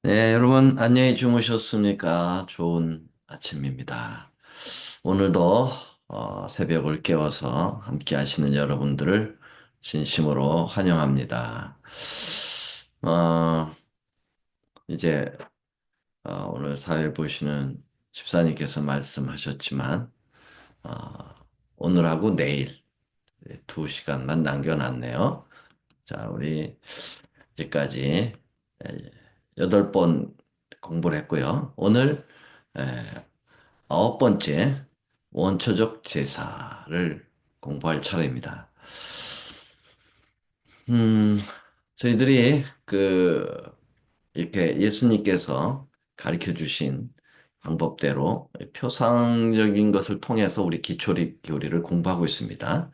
네, 여러분 안녕히 주무셨습니까? 좋은 아침입니다. 오늘도 새벽을 깨워서 함께 하시는 여러분들을 진심으로 환영합니다. 어, 이제 오늘 사회 보시는 집사님께서 말씀하셨지만 어, 오늘하고 내일 2시간만 남겨놨네요. 자, 우리 이제까지 8번 공부를 했고요. 오늘 에, 9번째 원초적 제사를 공부할 차례입니다. 음, 저희들이 이렇게 예수님께서 가르쳐 주신 방법대로 표상적인 것을 통해서 우리 기초리 교리를 공부하고 있습니다.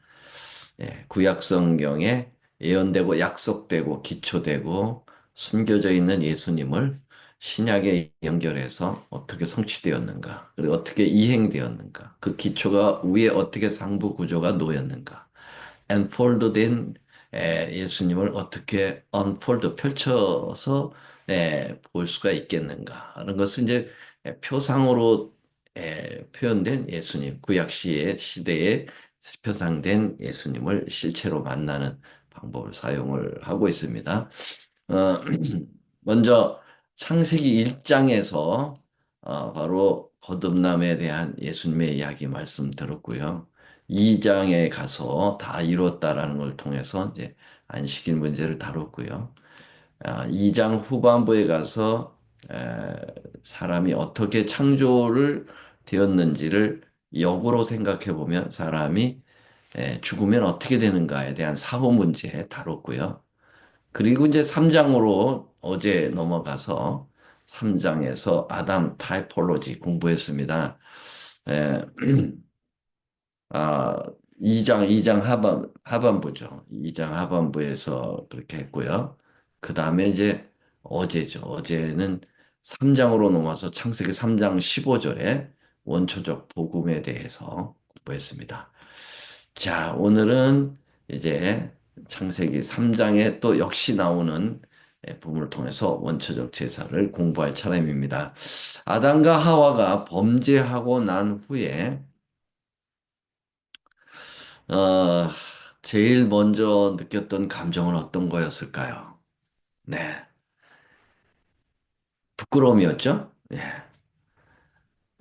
구약 성경에 예언되고 약속되고 기초되고 숨겨져 있는 예수님을 신약에 연결해서 어떻게 성취되었는가, 그리고 어떻게 이행되었는가, 그 기초가 위에 어떻게 상부 구조가 놓였는가, unfold된 예수님을 어떻게 unfold 펼쳐서 볼 수가 있겠는가 하는 것은 이제 표상으로 표현된 예수님, 구약 시대에 표상된 예수님을 실체로 만나는 방법을 사용을 하고 있습니다. 어, 먼저 창세기 1장에서 바로 거듭남에 대한 예수님의 이야기 말씀 들었고요. 2장에 가서 다 이뤘다라는 걸 통해서 이제 안식일 문제를 다뤘고요. 2장 후반부에 가서 사람이 어떻게 창조를 되었는지를 역으로 생각해 보면 사람이 죽으면 어떻게 되는가에 대한 사고 문제 다뤘고요. 그리고 이제 3장으로 어제 넘어가서 3장에서 아담 타이폴로지 공부했습니다. 에, 아, 2장 하반부죠. 2장 하반부에서 그렇게 했고요. 그 다음에 이제 어제죠. 어제는 3장으로 넘어와서 창세기 3장 15절에 원초적 복음에 대해서 공부했습니다. 자, 오늘은 이제 창세기 3장에 또 역시 나오는 부분을 통해서 원초적 제사를 공부할 차례입니다. 아담과 하와가 범죄하고 난 후에 어, 제일 먼저 느꼈던 감정은 어떤 거였을까요? 네, 부끄러움이었죠? 예.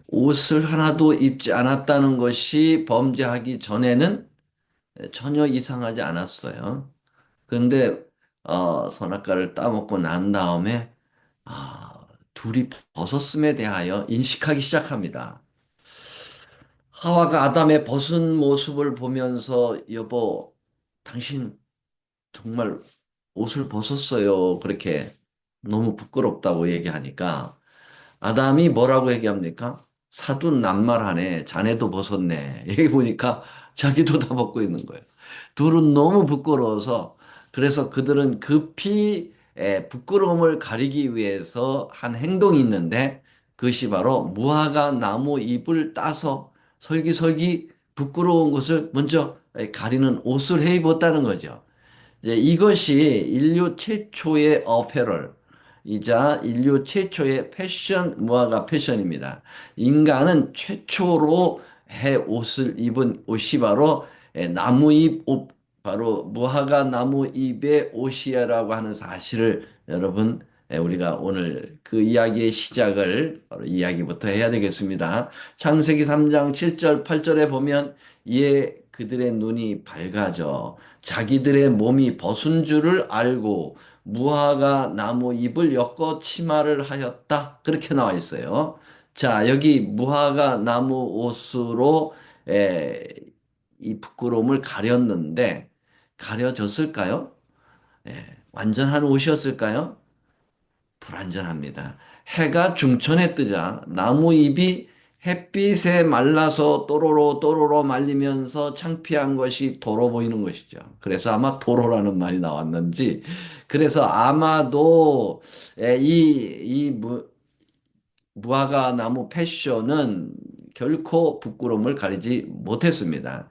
옷을 하나도 입지 않았다는 것이 범죄하기 전에는 전혀 이상하지 않았어요. 그런데 선악과를 따먹고 난 다음에 둘이 벗었음에 대하여 인식하기 시작합니다. 하와가 아담의 벗은 모습을 보면서 여보, 당신 정말 옷을 벗었어요. 그렇게 너무 부끄럽다고 얘기하니까 아담이 뭐라고 얘기합니까? 사돈 낱말하네. 자네도 벗었네. 여기 보니까 자기도 다 벗고 있는 거예요. 둘은 너무 부끄러워서 그래서 그들은 급히 부끄러움을 가리기 위해서 한 행동이 있는데 그것이 바로 무화과 나무 잎을 따서 설기설기 부끄러운 것을 먼저 가리는 옷을 해 입었다는 거죠. 이제 이것이 인류 최초의 어페럴이자 인류 최초의 패션, 무화과 패션입니다. 인간은 최초로 해 옷을 입은 옷이 바로 나무잎 옷, 바로 무화과 나무잎의 옷이라고 하는 사실을 여러분 우리가 오늘 그 이야기의 시작을 바로 이야기부터 해야 되겠습니다. 창세기 3장 7절, 8절에 보면 이에 그들의 눈이 밝아져 자기들의 몸이 벗은 줄을 알고 무화과 나무 잎을 엮어 치마를 하였다. 그렇게 나와 있어요. 자, 여기 무화과 나무 옷으로 에, 이 부끄러움을 가렸는데 가려졌을까요? 완전한 옷이었을까요? 불완전합니다. 해가 중천에 뜨자 나무잎이 햇빛에 말라서 또로로 또로로 말리면서 창피한 것이 도로 보이는 것이죠. 그래서 아마 도로라는 말이 나왔는지, 그래서 아마도 무화과 나무 패션은 결코 부끄러움을 가리지 못했습니다.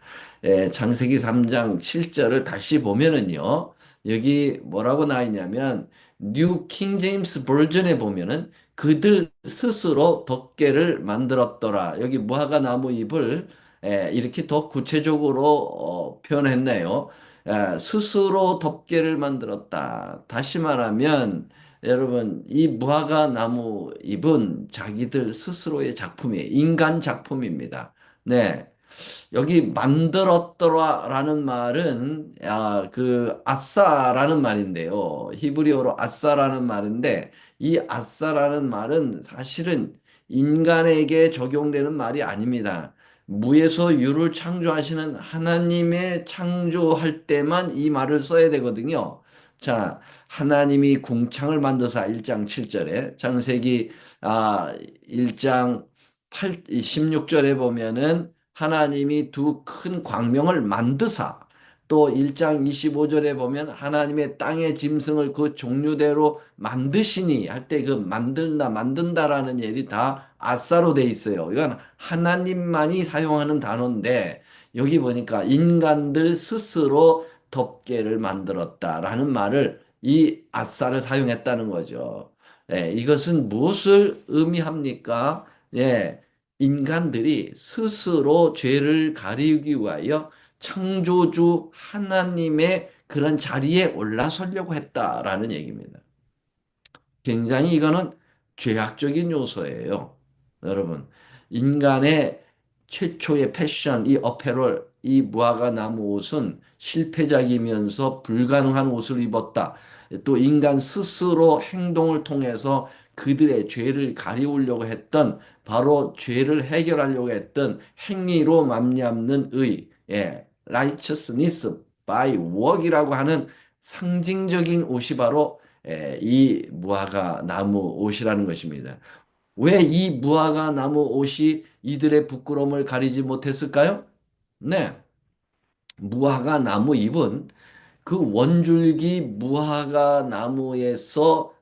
창세기 3장 7절을 다시 보면은요, 여기 뭐라고 나와 있냐면 뉴 킹 제임스 버전에 보면은 그들 스스로 덮개를 만들었더라. 여기 무화과 나무 잎을 이렇게 더 구체적으로 표현했네요. 스스로 덮개를 만들었다. 다시 말하면 여러분 이 무화과 나무 잎은 자기들 스스로의 작품이에요. 인간 작품입니다. 네. 여기 만들었더라라는 말은 그 아싸라는 말인데요. 히브리어로 아싸라는 말인데 이 아싸라는 말은 사실은 인간에게 적용되는 말이 아닙니다. 무에서 유를 창조하시는 하나님의 창조할 때만 이 말을 써야 되거든요. 자, 하나님이 궁창을 만드사 1장 7절에 창세기 1장 16절에 보면은 하나님이 두 큰 광명을 만드사 또 1장 25절에 보면 하나님의 땅의 짐승을 그 종류대로 만드시니 할 때 그 만든다 만든다라는 예리 다 아싸로 돼 있어요. 이건 하나님만이 사용하는 단어인데 여기 보니까 인간들 스스로 덮개를 만들었다라는 말을 이 아싸를 사용했다는 거죠. 이것은 무엇을 의미합니까? 예, 인간들이 스스로 죄를 가리기 위하여 창조주 하나님의 그런 자리에 올라서려고 했다라는 얘기입니다. 굉장히 이거는 죄악적인 요소예요. 여러분, 인간의 최초의 패션, 이 어페럴, 이 무화과 나무 옷은 실패작이면서 불가능한 옷을 입었다. 또 인간 스스로 행동을 통해서 그들의 죄를 가리우려고 했던 바로 죄를 해결하려고 했던 행위로 말미암는 의, righteousness by work이라고 하는 상징적인 옷이 바로 이 무화과 나무 옷이라는 것입니다. 왜 이 무화과 나무 옷이 이들의 부끄러움을 가리지 못했을까요? 네. 무화과 나무 잎은 그 원줄기 무화과 나무에서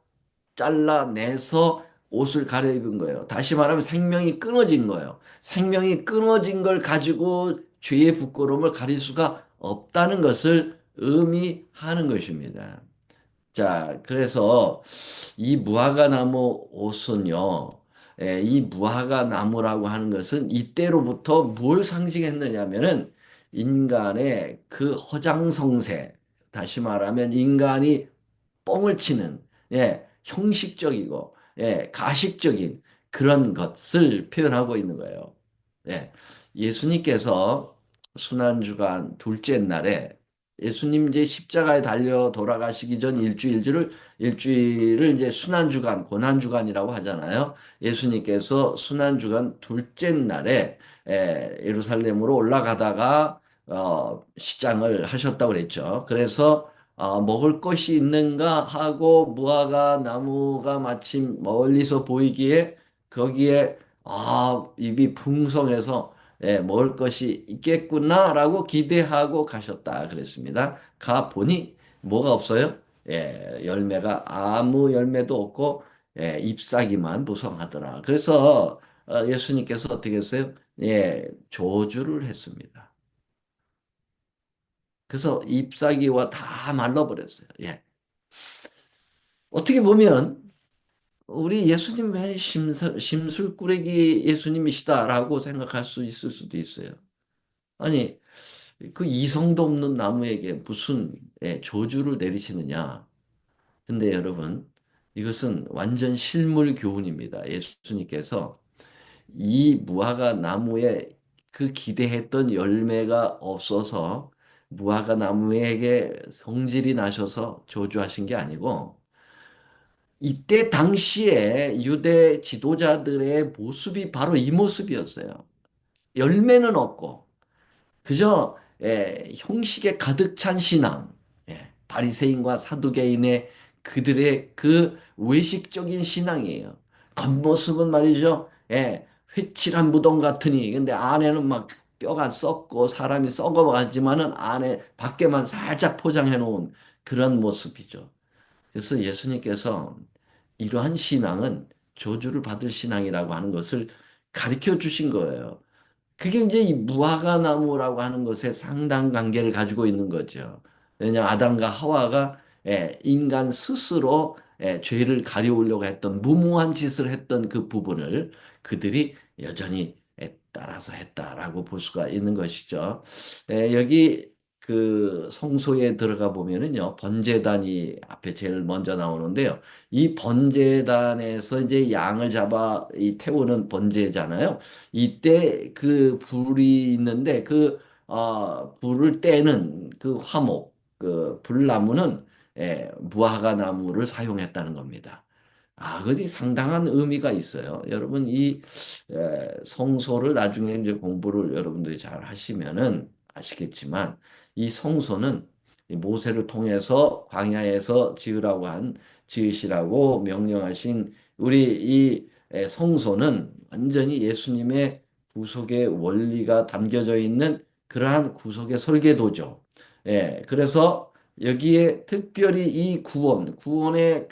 잘라내서 옷을 갈아입은 거예요. 다시 말하면 생명이 끊어진 거예요. 생명이 끊어진 걸 가지고 죄의 부끄러움을 가릴 수가 없다는 것을 의미하는 것입니다. 자, 그래서 이 무화과 나무 옷은요, 이 무화과 나무라고 하는 것은 이때로부터 뭘 상징했느냐면은 인간의 그 허장성세, 다시 말하면 인간이 뻥을 치는, 형식적이고, 가식적인 그런 것을 표현하고 있는 거예요. 예, 예수님께서 순환주간 둘째 날에 예수님 이제 십자가에 달려 돌아가시기 전 일주일을 이제 순환주간, 고난주간이라고 하잖아요. 예수님께서 순환주간 둘째 날에 예루살렘으로 올라가다가 시장을 하셨다고 그랬죠. 그래서 먹을 것이 있는가 하고 무화과 나무가 마침 멀리서 보이기에 거기에 입이 풍성해서 먹을 것이 있겠구나라고 기대하고 가셨다 그랬습니다. 가 보니 뭐가 없어요? 열매가 아무 열매도 없고 잎사귀만 무성하더라. 그래서 예수님께서 어떻게 했어요? 저주를 했습니다. 그래서 잎사귀와 다 말라버렸어요. 어떻게 보면 우리 예수님 왜 심술꾸레기 예수님이시다라고 생각할 수 있을 수도 있어요. 아니, 그 이성도 없는 나무에게 무슨 저주를 내리시느냐. 근데 여러분, 이것은 완전 실물 교훈입니다. 예수님께서 이 무화과 나무에 그 기대했던 열매가 없어서 무화과 나무에게 성질이 나셔서 저주하신 게 아니고 이때 당시에 유대 지도자들의 모습이 바로 이 모습이었어요. 열매는 없고 그저 형식에 가득 찬 신앙, 바리새인과 사두개인의 그들의 그 외식적인 신앙이에요. 겉모습은 말이죠, 회칠한 무덤 같으니 근데 안에는 막 뼈가 썩고 사람이 썩어가지만은 안에 밖에만 살짝 포장해 놓은 그런 모습이죠. 그래서 예수님께서 이러한 신앙은 저주를 받을 신앙이라고 하는 것을 가르쳐 주신 거예요. 그게 이제 이 무화과 나무라고 하는 것에 상당 관계를 가지고 있는 거죠. 왜냐 아담과 하와가 인간 스스로 죄를 가려우려고 했던 무모한 짓을 했던 그 부분을 그들이 여전히 따라서 했다라고 볼 수가 있는 것이죠. 여기 그 성소에 들어가 보면은요, 번제단이 앞에 제일 먼저 나오는데요. 이 번제단에서 이제 양을 잡아 이 태우는 번제잖아요. 이때 그 불이 있는데 불을 떼는 그 화목, 그 불나무는 무화과 나무를 사용했다는 겁니다. 그게 상당한 의미가 있어요. 여러분, 성소를 나중에 이제 공부를 여러분들이 잘 하시면은 아시겠지만, 이 성소는 이 모세를 통해서 광야에서 지으시라고 명령하신 우리 성소는 완전히 예수님의 구속의 원리가 담겨져 있는 그러한 구속의 설계도죠. 그래서 여기에 특별히 이 구원의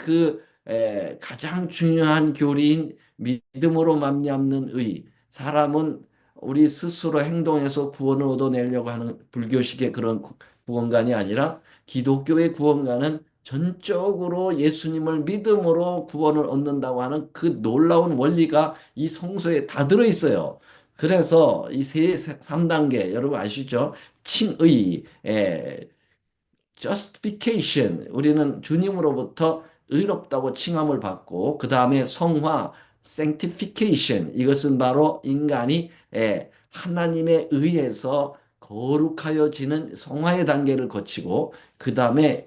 가장 중요한 교리인 믿음으로 말미암는 의. 사람은 우리 스스로 행동해서 구원을 얻어내려고 하는 불교식의 그런 구원관이 아니라 기독교의 구원관은 전적으로 예수님을 믿음으로 구원을 얻는다고 하는 그 놀라운 원리가 이 성서에 다 들어 있어요. 그래서 이 3단계 여러분 아시죠? 칭의, justification. 우리는 주님으로부터 의롭다고 칭함을 받고 그 다음에 성화, sanctification. 이것은 바로 인간이 하나님에 의해서 거룩하여지는 성화의 단계를 거치고 그 다음에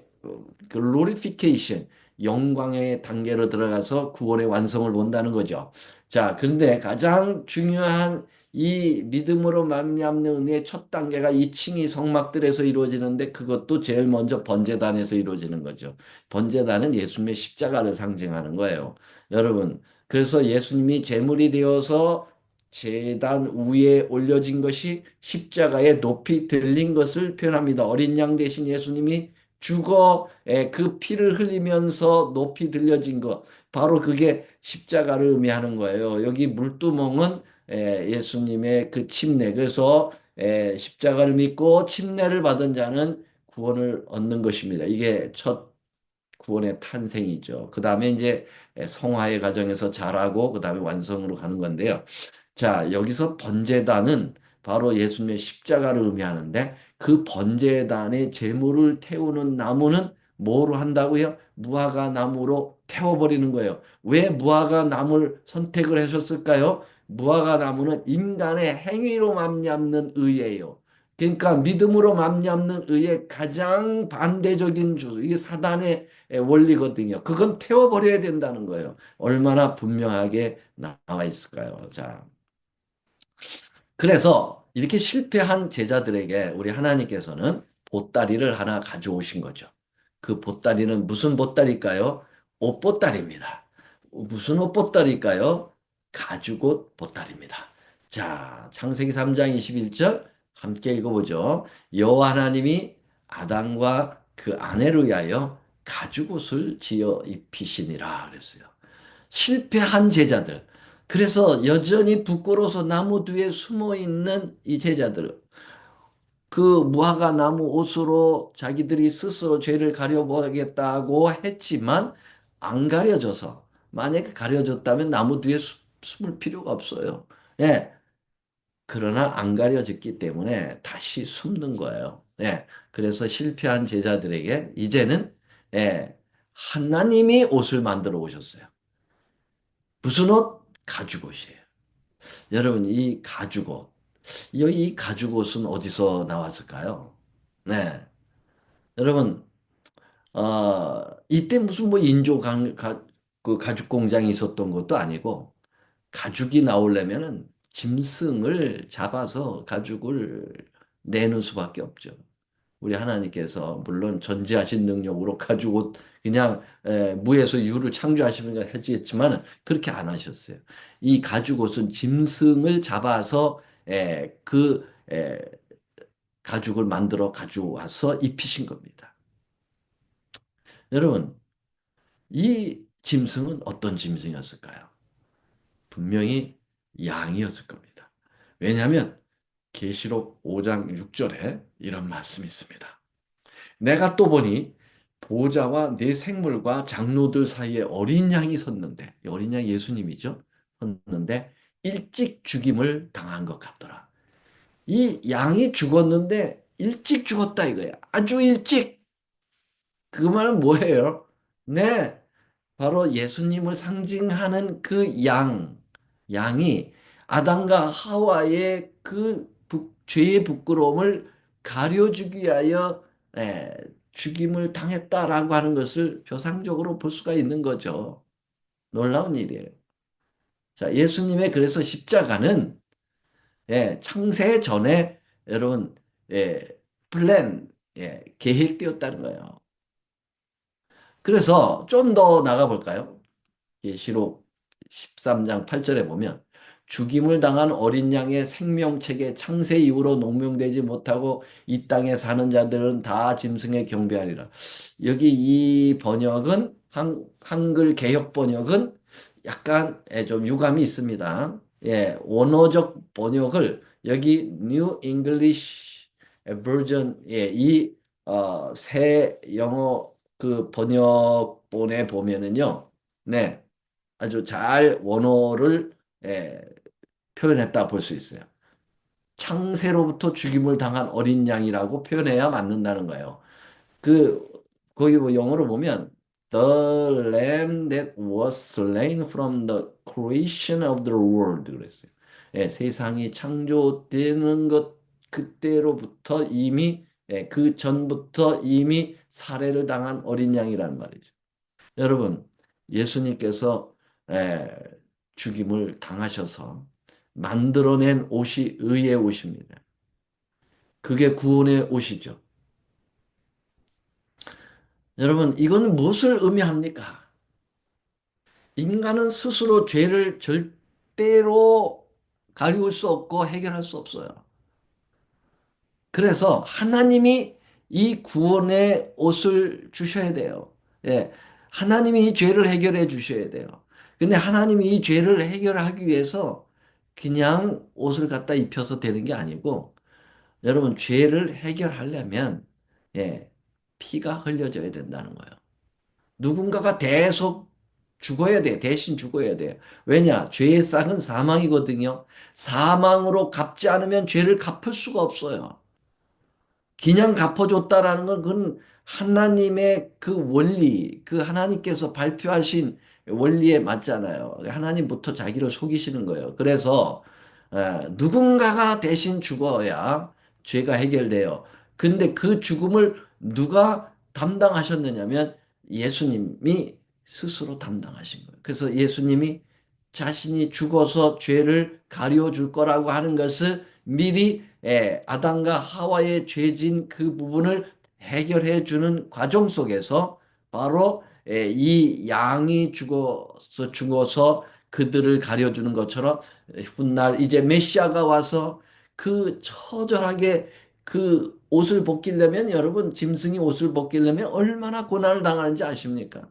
glorification, 영광의 단계로 들어가서 구원의 완성을 본다는 거죠. 자, 그런데 가장 중요한 이 믿음으로 말미암는 은혜의 첫 단계가 이 칭의 성막들에서 이루어지는데 그것도 제일 먼저 번제단에서 이루어지는 거죠. 번제단은 예수님의 십자가를 상징하는 거예요. 여러분, 그래서 예수님이 제물이 되어서 제단 위에 올려진 것이 십자가에 높이 들린 것을 표현합니다. 어린 양 대신 예수님이 죽어 그 피를 흘리면서 높이 들려진 것. 바로 그게 십자가를 의미하는 거예요. 여기 물두멍은 예수님의 그 침례. 그래서 십자가를 믿고 침례를 받은 자는 구원을 얻는 것입니다. 이게 첫 구원의 탄생이죠. 그 다음에 이제 성화의 과정에서 자라고 그 다음에 완성으로 가는 건데요. 자, 여기서 번제단은 바로 예수님의 십자가를 의미하는데 그 번제단의 제물을 태우는 나무는 뭐로 한다고요? 무화과 나무로 태워버리는 거예요. 왜 무화과 나무를 선택을 하셨을까요? 무화과 나무는 인간의 행위로 말미암는 의예요. 그러니까 믿음으로 말미암는 의의 가장 반대적인 이게 사단의 원리거든요. 그건 태워버려야 된다는 거예요. 얼마나 분명하게 나와 있을까요? 자, 그래서 이렇게 실패한 제자들에게 우리 하나님께서는 보따리를 하나 가져오신 거죠. 그 보따리는 무슨 보따리일까요? 옷보따리입니다. 무슨 옷보따리일까요? 가죽옷 보따리입니다. 자, 창세기 3장 21절 함께 읽어보죠. 여호와 하나님이 아담과 그 아내를 위하여 가죽옷을 지어 입히시니라 그랬어요. 실패한 제자들. 그래서 여전히 부끄러워서 나무 뒤에 숨어 있는 이 제자들. 그 무화과 나무 옷으로 자기들이 스스로 죄를 가려보겠다고 했지만 안 가려져서 만약에 가려졌다면 나무 뒤에 숨을 필요가 없어요. 예. 그러나 안 가려졌기 때문에 다시 숨는 거예요. 예. 그래서 실패한 제자들에게 이제는 하나님이 옷을 만들어 오셨어요. 무슨 옷? 가죽옷이에요. 여러분, 이 가죽옷. 이 가죽옷은 어디서 나왔을까요? 네. 여러분, 이때 무슨 뭐 그 가죽 공장이 있었던 것도 아니고, 가죽이 나오려면은 짐승을 잡아서 가죽을 내는 수밖에 없죠. 우리 하나님께서 물론 전지하신 능력으로 가지고 그냥 무에서 유를 창조하시면 하시겠지만 그렇게 안 하셨어요. 이 가죽옷은 짐승을 잡아서 가죽을 만들어 가져와서 입히신 겁니다. 여러분, 이 짐승은 어떤 짐승이었을까요? 분명히 양이었을 겁니다. 왜냐하면 계시록 5장 6절에 이런 말씀이 있습니다. 내가 또 보니 보좌와 네 생물과 장로들 사이에 어린 양이 섰는데, 이 어린 양이 예수님이죠. 섰는데 일찍 죽임을 당한 것 같더라. 이 양이 죽었는데 일찍 죽었다 이거야. 아주 일찍. 그 말은 뭐예요? 네, 바로 예수님을 상징하는 그 양이 아담과 하와의 그 죄의 부끄러움을 가려주기 위하여 예, 죽임을 당했다라고 하는 것을 표상적으로 볼 수가 있는 거죠. 놀라운 일이에요. 자, 예수님의 그래서 십자가는 창세 전에 여러분 예, 플랜 계획되었다는 거예요. 그래서 좀 더 나가 볼까요? 계시록 13장 8절에 보면 죽임을 당한 어린 양의 생명책에 창세 이후로 농명되지 못하고 이 땅에 사는 자들은 다 짐승에 경배하리라. 여기 이 번역은 한글 개역 번역은 약간 좀 유감이 있습니다. 예, 원어적 번역을 여기 New English Version 새 영어 그 번역본에 보면은요. 네. 아주 잘 원어를 예, 표현했다 볼 수 있어요. 창세로부터 죽임을 당한 어린 양이라고 표현해야 맞는다는 거예요. 그 거기 뭐 영어로 보면 The lamb that was slain from the creation of the world 그랬어요. 세상이 창조되는 것 그때로부터 이미 그 전부터 이미 살해를 당한 어린 양이라는 말이죠. 여러분, 예수님께서 에, 죽임을 당하셔서 만들어낸 옷이 의의 옷입니다. 그게 구원의 옷이죠. 여러분, 이건 무엇을 의미합니까? 인간은 스스로 죄를 절대로 가리울 수 없고 해결할 수 없어요. 그래서 하나님이 이 구원의 옷을 주셔야 돼요. 예. 하나님이 이 죄를 해결해 주셔야 돼요. 근데 하나님이 이 죄를 해결하기 위해서 그냥 옷을 갖다 입혀서 되는 게 아니고 여러분 죄를 해결하려면 예, 피가 흘려져야 된다는 거예요. 누군가가 대속 죽어야 돼. 대신 죽어야 돼. 왜냐? 죄의 싹은 사망이거든요. 사망으로 갚지 않으면 죄를 갚을 수가 없어요. 그냥 갚아줬다라는 건 그건 하나님의 그 원리, 그 하나님께서 발표하신 원리에 맞잖아요. 하나님부터 자기를 속이시는 거예요. 그래서 누군가가 대신 죽어야 죄가 해결돼요. 근데 그 죽음을 누가 담당하셨느냐면 예수님이 스스로 담당하신 거예요. 그래서 예수님이 자신이 죽어서 죄를 가려 줄 거라고 하는 것을 미리 아담과 하와의 죄진 그 부분을 해결해 주는 과정 속에서 바로 이 양이 죽어서 그들을 가려주는 것처럼 훗날 이제 메시아가 와서 그 처절하게 그 옷을 벗기려면 여러분 짐승이 옷을 벗기려면 얼마나 고난을 당하는지 아십니까?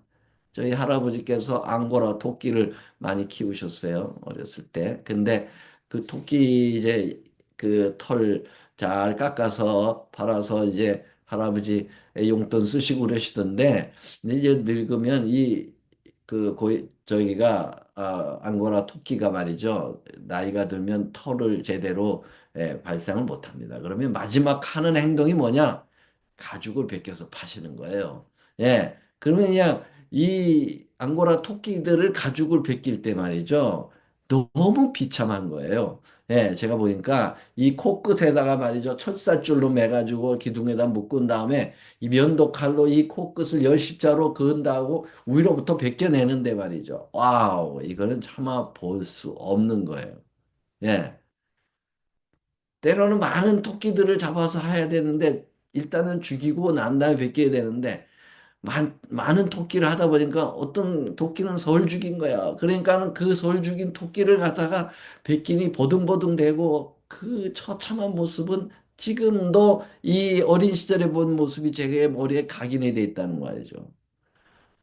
저희 할아버지께서 앙고라 토끼를 많이 키우셨어요. 어렸을 때. 근데 그 토끼 이제 그 털 잘 깎아서 팔아서 이제 할아버지 용돈 쓰시고 그러시던데 이제 늙으면 저기가 앙고라 토끼가 말이죠. 나이가 들면 털을 제대로 발상을 못 합니다. 그러면 마지막 하는 행동이 뭐냐? 가죽을 벗겨서 파시는 거예요. 예. 그러면 그냥 이 앙고라 토끼들을 가죽을 벗길 때 말이죠. 너무 비참한 거예요. 예, 제가 보니까 이 코끝에다가 말이죠. 철사줄로 매가지고 기둥에다 묶은 다음에 이 면도 칼로 이 코끝을 열십자로 그은 다고 위로부터 벗겨내는데 말이죠. 와우, 이거는 차마 볼 수 없는 거예요. 예. 때로는 많은 토끼들을 잡아서 해야 되는데 일단은 죽이고 난 다음에 벗겨야 되는데 많은 토끼를 하다 보니까 어떤 토끼는 서울 죽인 거야. 그러니까는 그 서울 죽인 토끼를 갖다가 백gin이 보등보등되고 그 처참한 모습은 지금도 이 어린 시절에 본 모습이 제 머리에 각인이 돼 있다는 말이죠.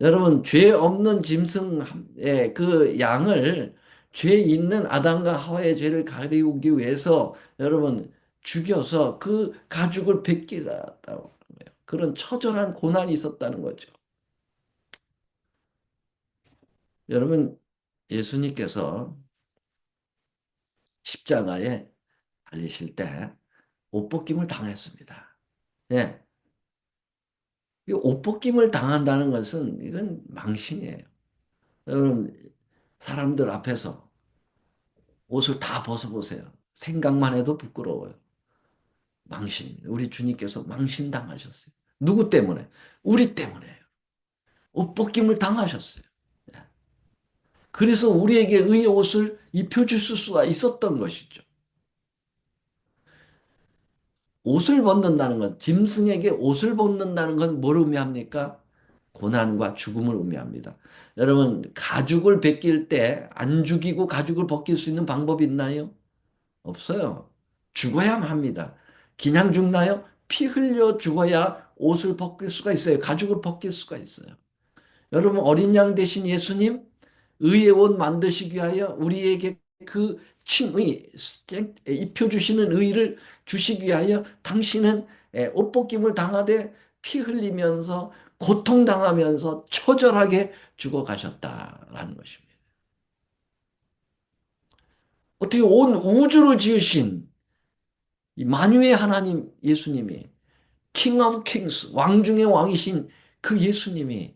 여러분, 죄 없는 짐승의 그 양을 죄 있는 아담과 하와의 죄를 가리우기 위해서 여러분 죽여서 그 가죽을 벗기라고. 그런 처절한 고난이 있었다는 거죠. 여러분, 예수님께서 십자가에 달리실 때 옷벗김을 당했습니다. 예. 이 옷벗김을 당한다는 것은 이건 망신이에요. 여러분, 사람들 앞에서 옷을 다 벗어보세요. 생각만 해도 부끄러워요. 망신. 우리 주님께서 망신당하셨어요. 누구 때문에? 우리 때문에요. 옷벗김을 당하셨어요. 예. 그래서 우리에게 의의 옷을 입혀주실 수가 있었던 것이죠. 옷을 벗는다는 건, 짐승에게 옷을 벗는다는 건 뭘 의미합니까? 고난과 죽음을 의미합니다. 여러분, 가죽을 벗길 때 안 죽이고 가죽을 벗길 수 있는 방법이 있나요? 없어요. 죽어야만 합니다. 그냥 죽나요? 피 흘려 죽어야 옷을 벗길 수가 있어요. 가죽을 벗길 수가 있어요. 여러분, 어린 양 대신 예수님, 의의 옷 만드시기 위하여 우리에게 그 칭의, 입혀주시는 의를 주시기 위하여 당신은 옷벗김을 당하되 피 흘리면서 고통당하면서 처절하게 죽어가셨다라는 것입니다. 어떻게 온 우주를 지으신 이 만유의 하나님 예수님이 킹 오브 킹스, 왕 중의 왕이신 그 예수님이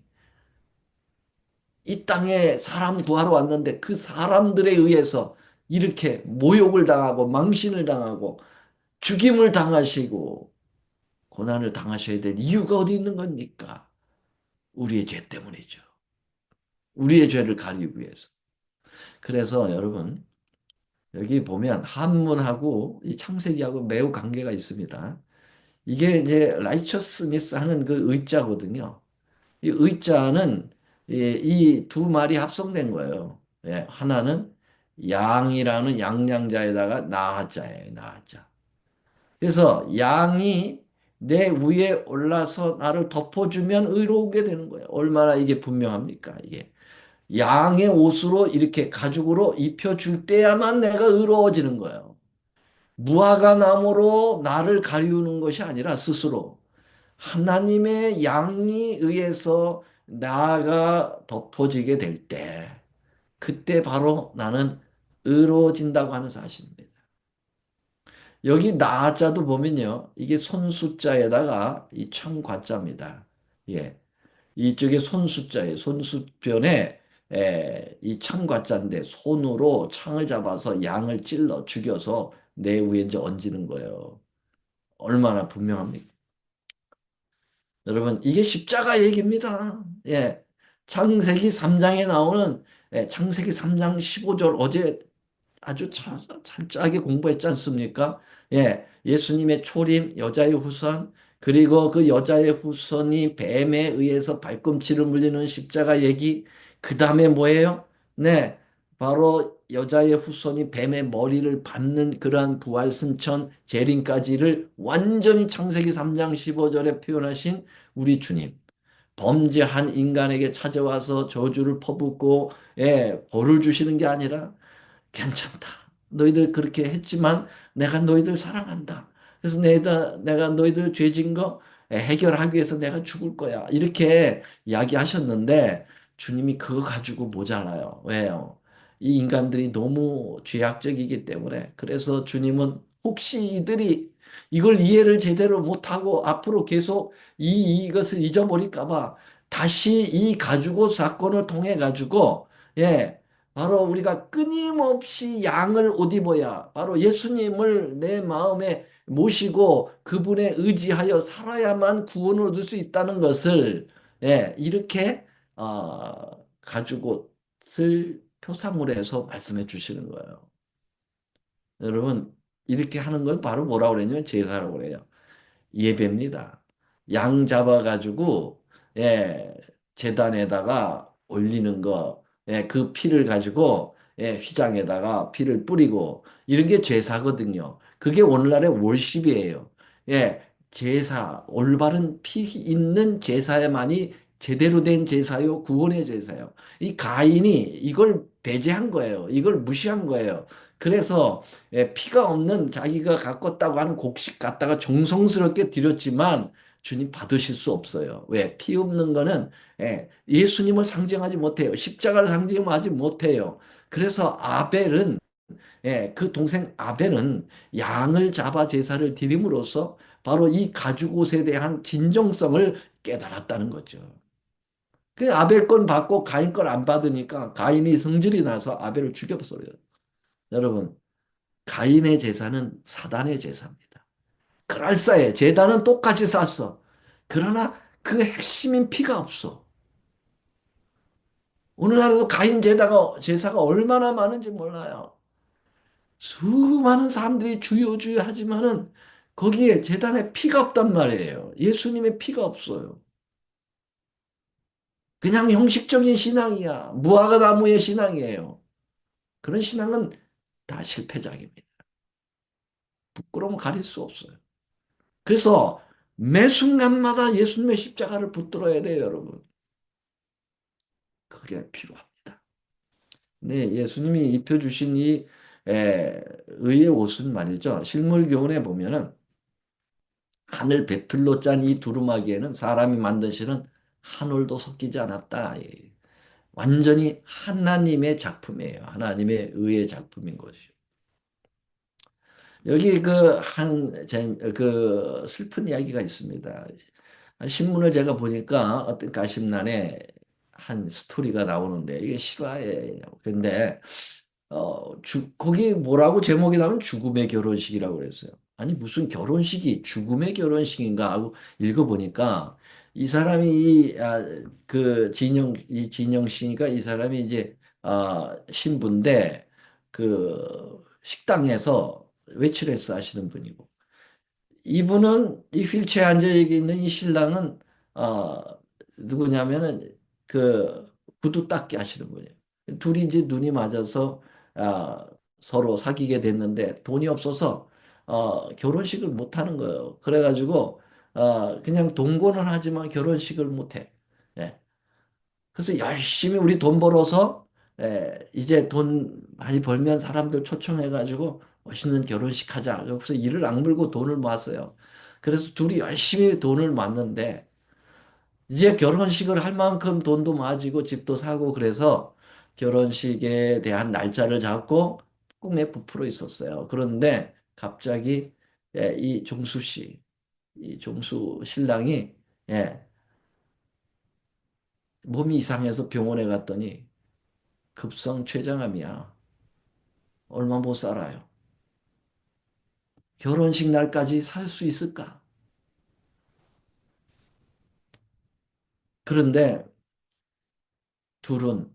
이 땅에 사람 구하러 왔는데 그 사람들에 의해서 이렇게 모욕을 당하고 망신을 당하고 죽임을 당하시고 고난을 당하셔야 될 이유가 어디 있는 겁니까? 우리의 죄 때문이죠. 우리의 죄를 가리기 위해서. 그래서 여러분, 여기 보면 한문하고 이 창세기하고 매우 관계가 있습니다. 이게 이제 라이처스니스 하는 그 의자거든요. 이 의자는 이 두 말이 합성된 거예요. 예, 하나는 양이라는 양양자에다가 나하자예요. 나하자. 그래서 양이 내 위에 올라서 나를 덮어주면 의로우게 되는 거예요. 얼마나 이게 분명합니까? 이게 양의 옷으로 이렇게 가죽으로 입혀줄 때야만 내가 의로워지는 거예요. 무화과 나무로 나를 가리우는 것이 아니라 스스로 하나님의 양이 의해서 나가 덮어지게 될 때, 그때 바로 나는 의로워진다고 하는 사실입니다. 여기 나자도 보면요. 이게 손숫자에다가 이 창과자입니다. 예. 이쪽에 손숫자에 손수변에 이 창과자인데 손으로 창을 잡아서 양을 찔러 죽여서 내 위에 이제 얹는 거예요. 얼마나 분명합니까? 여러분, 이게 십자가 얘기입니다. 예. 창세기 3장에 나오는 창세기 3장 15절 어제 아주 철저하게 공부했지 않습니까? 예, 예수님의 초림, 여자의 후손, 그리고 그 여자의 후손이 뱀에 의해서 발꿈치를 물리는 십자가 얘기, 그 다음에 뭐예요? 네, 바로 여자의 후손이 뱀의 머리를 받는 그러한 부활 승천 재림까지를 완전히 창세기 3장 15절에 표현하신 우리 주님. 범죄한 인간에게 찾아와서 저주를 퍼붓고 벌을 주시는 게 아니라 괜찮다. 너희들 그렇게 했지만 내가 너희들 사랑한다. 그래서 내가 너희들 죄진 거 해결하기 위해서 내가 죽을 거야. 이렇게 이야기하셨는데 주님이 그거 가지고 모자라요. 왜요? 이 인간들이 너무 죄악적이기 때문에. 그래서 주님은 혹시 이들이 이걸 이해를 제대로 못하고 앞으로 계속 이것을 잊어버릴까 봐 다시 이 가지고 사건을 통해 가지고 바로 우리가 끊임없이 양을 옷 입어야 바로 예수님을 내 마음에 모시고 그분에 의지하여 살아야만 구원을 얻을 수 있다는 것을 이렇게 가죽옷을 표상으로 해서 말씀해 주시는 거예요. 여러분 이렇게 하는 걸 바로 뭐라고 그러냐면 제사라고 그래요. 예배입니다. 양 잡아가지고, 제단에다가 올리는 거, 그 피를 가지고, 휘장에다가 피를 뿌리고, 이런 게 제사거든요. 그게 오늘날의 월십이에요. 제사, 올바른 피 있는 제사에만이 제대로 된 제사요, 구원의 제사요. 이 가인이 이걸 배제한 거예요. 이걸 무시한 거예요. 그래서 피가 없는 자기가 가꿨다고 하는 곡식 갖다가 정성스럽게 드렸지만 주님 받으실 수 없어요. 왜? 피 없는 거는 예수님을 상징하지 못해요. 십자가를 상징하지 못해요. 그래서 아벨은 그 동생 아벨은 양을 잡아 제사를 드림으로써 바로 이 가죽옷에 대한 진정성을 깨달았다는 거죠. 그 아벨 건 받고 가인 걸 안 받으니까 가인이 성질이 나서 아벨을 죽여버려요. 여러분, 가인의 제사는 사단의 제사입니다. 그럴싸해. 제단은 똑같이 쌌어. 그러나 그 핵심인 피가 없어. 오늘날에도 가인 제사가 얼마나 많은지 몰라요. 수많은 사람들이 주여 주여 하지만은 거기에 제단에 피가 없단 말이에요. 예수님의 피가 없어요. 그냥 형식적인 신앙이야. 무화과나무의 신앙이에요. 그런 신앙은 다 실패작입니다. 부끄러움 가릴 수 없어요. 그래서 매 순간마다 예수님의 십자가를 붙들어야 돼요, 여러분. 그게 필요합니다. 네, 예수님이 입혀주신 이 의의 옷은 말이죠. 실물교훈에 보면은 하늘 배틀로 짠 이 두루마기에는 사람이 만든 실은 한 올도 섞이지 않았다. 예. 완전히 하나님의 작품이에요. 하나님의 의의 작품인 것이죠. 여기 그 슬픈 이야기가 있습니다. 신문을 제가 보니까 어떤 가심란에 한 스토리가 나오는데 이게 실화예요. 근데 거기 뭐라고 제목이 나오면 죽음의 결혼식이라고 그랬어요. 아니 무슨 결혼식이 죽음의 결혼식인가 하고 읽어보니까 이 사람이 이 진영 씨가 이 사람이 이제 신부인데 그 식당에서 웨이트레스 하시는 분이고 이분은 이 휠체어에 앉아 있는 이 신랑은 어 누구냐면은 그 구두 닦기 하시는 분이에요. 둘이 이제 눈이 맞아서 아, 서로 사귀게 됐는데 돈이 없어서 결혼식을 못 하는 거예요. 그래가지고 그냥 동거는 하지만 결혼식을 못 해. 예. 그래서 열심히 우리 돈 벌어서 이제 돈 많이 벌면 사람들 초청해가지고 멋있는 결혼식 하자. 그래서 이를 악물고 돈을 모았어요. 그래서 둘이 열심히 돈을 모았는데 이제 결혼식을 할 만큼 돈도 모아지고 집도 사고 그래서 결혼식에 대한 날짜를 잡고 꿈에 부풀어 있었어요. 그런데 갑자기 이 종수 씨, 이 종수 신랑이 몸이 이상해서 병원에 갔더니 급성 췌장암이야. 얼마 못 살아요. 결혼식 날까지 살 수 있을까? 그런데 둘은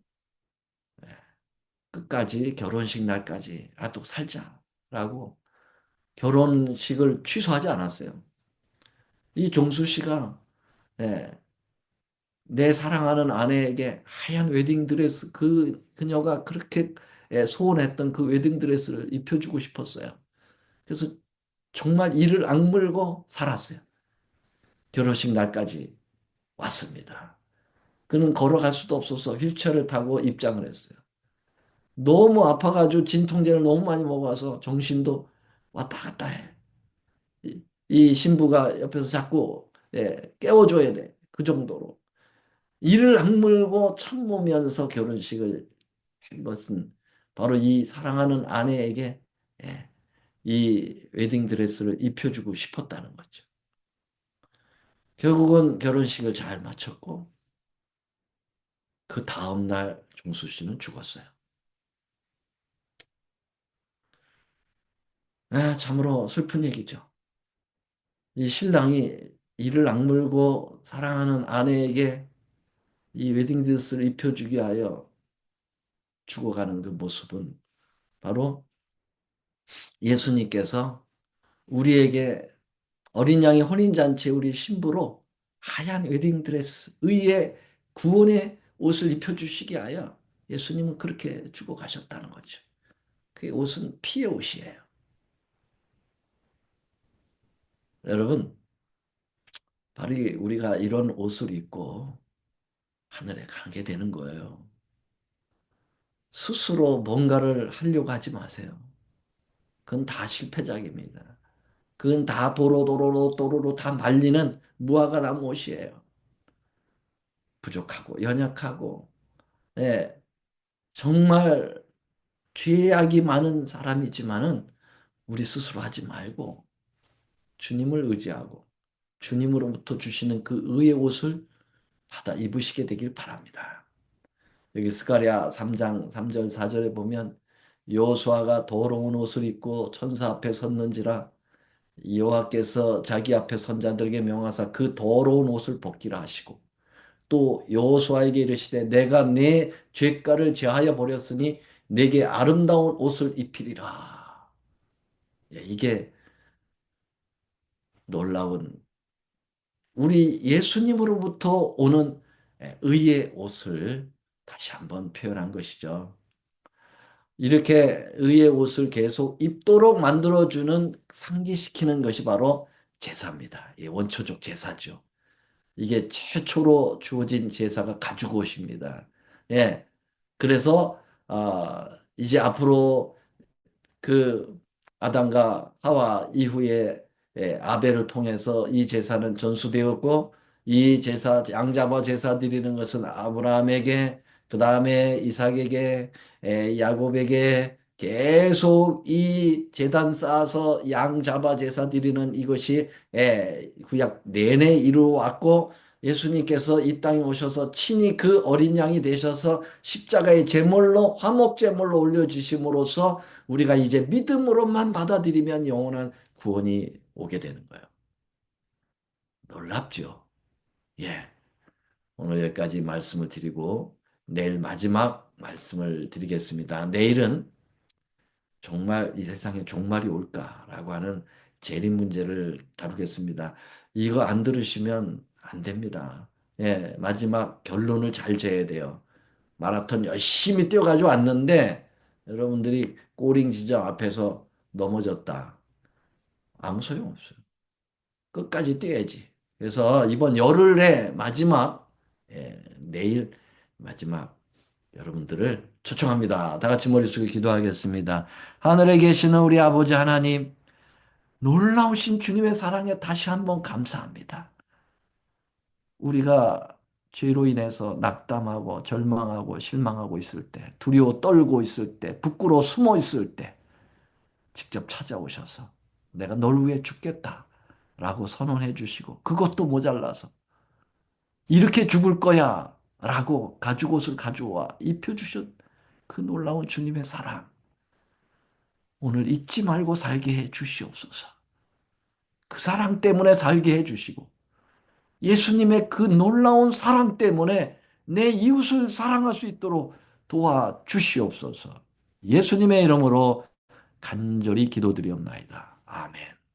끝까지 결혼식 날까지라도 살자라고 결혼식을 취소하지 않았어요. 이 종수 씨가 예, 내 사랑하는 아내에게 하얀 웨딩드레스 그녀가 그렇게 소원했던 그 웨딩드레스를 입혀주고 싶었어요. 그래서 정말 이를 악물고 살았어요. 결혼식 날까지 왔습니다. 그는 걸어갈 수도 없어서 휠체어를 타고 입장을 했어요. 너무 아파가지고 진통제를 너무 많이 먹어서 정신도 왔다 갔다 해. 이 신부가 옆에서 자꾸 깨워줘야 돼. 그 정도로. 이를 악물고 참으면서 결혼식을 한 것은 바로 이 사랑하는 아내에게 예, 이 웨딩드레스를 입혀주고 싶었다는 거죠. 결국은 결혼식을 잘 마쳤고 그 다음날 종수 씨는 죽었어요. 참으로 슬픈 얘기죠. 이 신랑이 이를 악물고 사랑하는 아내에게 이 웨딩드레스를 입혀주기 위하여 죽어가는 그 모습은 바로 예수님께서 우리에게 어린 양의 혼인잔치에 우리 신부로 하얀 웨딩드레스, 의의 구원의 옷을 입혀주시기 위하여 예수님은 그렇게 죽어가셨다는 거죠. 그 옷은 피의 옷이에요. 여러분, 바로 우리가 이런 옷을 입고 하늘에 가게 되는 거예요. 스스로 뭔가를 하려고 하지 마세요. 그건 다 실패작입니다. 그건 다 도로도로로 다 말리는 무화과 나무 옷이에요. 부족하고 연약하고, 예, 정말 죄악이 많은 사람이지만은 우리 스스로 하지 말고 주님을 의지하고 주님으로부터 주시는 그 의의 옷을 받아 입으시게 되길 바랍니다. 여기 스가랴 3장 3절 4절에 보면 여호수아가 더러운 옷을 입고 천사 앞에 섰는지라 여호와께서 자기 앞에 선자들에게 명하사 그 더러운 옷을 벗기라 하시고 또 여호수아에게 이르시되 내가 내 죄가를 제하여 버렸으니 내게 아름다운 옷을 입히리라. 예, 이게 놀라운 우리 예수님으로부터 오는 의의 옷을 다시 한번 표현한 것이죠. 이렇게 의의 옷을 계속 입도록 만들어주는 상기시키는 것이 바로 제사입니다. 이 원초적 제사죠. 이게 최초로 주어진 제사가 가죽옷입니다. 예. 그래서 이제 앞으로 그 아담과 하와 이후에 아벨을 통해서 이 제사는 전수되었고 이 제사 양잡아 제사 드리는 것은 아브라함에게 그 다음에 이삭에게 야곱에게 계속 이 제단 쌓아서 양 잡아 제사 드리는 이것이 구약 내내 이루어왔고 예수님께서 이 땅에 오셔서 친히 그 어린 양이 되셔서 십자가의 제물로 화목 제물로 올려주심으로써 우리가 이제 믿음으로만 받아들이면 영원한 구원이 오게 되는 거예요. 놀랍죠? 예. 오늘 여기까지 말씀을 드리고 내일 마지막 말씀을 드리겠습니다. 내일은 정말 이 세상에 종말이 올까라고 하는 재림 문제를 다루겠습니다. 이거 안 들으시면 안 됩니다. 예, 마지막 결론을 잘 재야 돼요. 마라톤 열심히 뛰어가지고 왔는데 여러분들이 꼬링 지점 앞에서 넘어졌다. 아무 소용없어요. 끝까지 뛰어야지. 그래서 이번 열흘의 마지막, 내일 마지막 여러분들을 초청합니다. 다 같이 머리 숙여 기도하겠습니다. 하늘에 계시는 우리 아버지 하나님, 놀라우신 주님의 사랑에 다시 한번 감사합니다. 우리가 죄로 인해서 낙담하고 절망하고 실망하고 있을 때, 두려워 떨고 있을 때, 부끄러워 숨어 있을 때, 직접 찾아오셔서 내가 널 위해 죽겠다 라고 선언해 주시고 그것도 모자라서 이렇게 죽을 거야 라고 가죽옷을 가져와 입혀주신 그 놀라운 주님의 사랑 오늘 잊지 말고 살게 해 주시옵소서. 그 사랑 때문에 살게 해 주시고 예수님의 그 놀라운 사랑 때문에 내 이웃을 사랑할 수 있도록 도와주시옵소서. 예수님의 이름으로 간절히 기도드리옵나이다. 아멘.